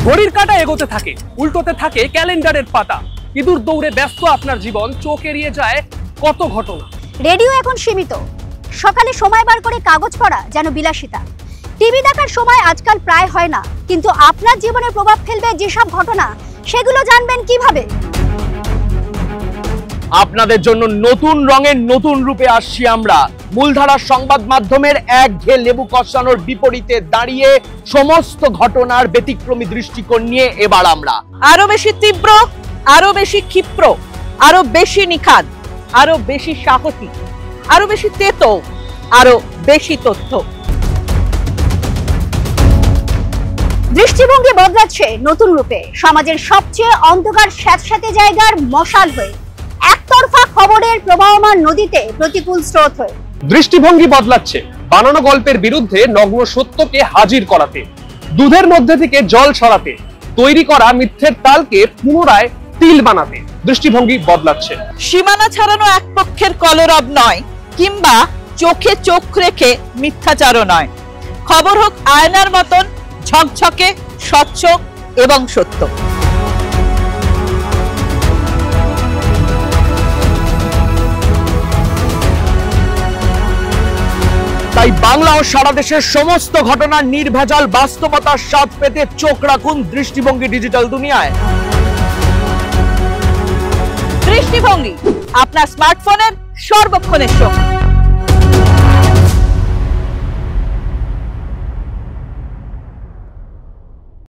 ঘড়ির কাঁটা এগোতে থাকে, উল্টোতে থাকে ক্যালেন্ডারের পাতা। ইঁদুর দৌড়ে ব্যস্ত আপনার জীবন, চোখ এড়িয়ে যায় কত ঘটনা। রেডিও এখন সীমিত, সকালে সময় বার করে কাগজ পড়া যেন বিলাসিতা। টিভি দেখার সময় আজকাল প্রায় হয় না, কিন্তু আপনার জীবনে প্রভাব ফেলবে যেসব ঘটনা, সেগুলো জানবেন কিভাবে? আপনাদের জন্য নতুন রঙের নতুন রূপে আসছি আমরা। মূলধারার সংবাদ মাধ্যমের একঘেয়ে লেবু কষানোর বিপরীতে দাঁড়িয়ে সমস্ত ঘটনার ব্যতিক্রমী দৃষ্টিকোণ নিয়ে এবার আমরা আরো বেশি তীব্র, আরো বেশি ক্ষিপ্র, আরো বেশি নিখাদ, আরো বেশি সাহসী, আরো বেশি তেতো, আরো বেশি তথ্য। দৃষ্টিভঙ্গি বদলাচ্ছে নতুন রূপে, সমাজের সবচেয়ে অন্ধকার স্যাঁতস্যাঁতে জায়গার মশাল হয়ে, একতরফা খবরের প্রবাহমান নদীতে প্রতিকূল স্রোত হয়ে। দৃষ্টিভঙ্গি বদলাচ্ছে বানানো গল্পের বিরুদ্ধে নগ্ন সত্যকে হাজির করাতে, দুধের মধ্যে থেকে জল ছড়াতে, তৈরি করা মিথ্যের তালকে পুনরায় তিল বানাতে দৃষ্টিভঙ্গি বদলাচ্ছে। সীমানা ছাড়ানো এক পক্ষের কলরব নয়, কিংবা চোখে চোখ রেখে মিথ্যাচারও নয়। খবর হোক আয়নার মতন ঝকঝকে, স্বচ্ছ এবং সত্য। তাই বাংলা ও সারা দেশের সমস্ত ঘটনার নির্ভেজাল বাস্তবতার স্বাদ পেতে চোখ রাখুন দৃষ্টিভঙ্গি ডিজিটাল দুনিয়ায়। দৃষ্টিভঙ্গি আপনার স্মার্টফোনের সর্বক্ষণের সঙ্গী।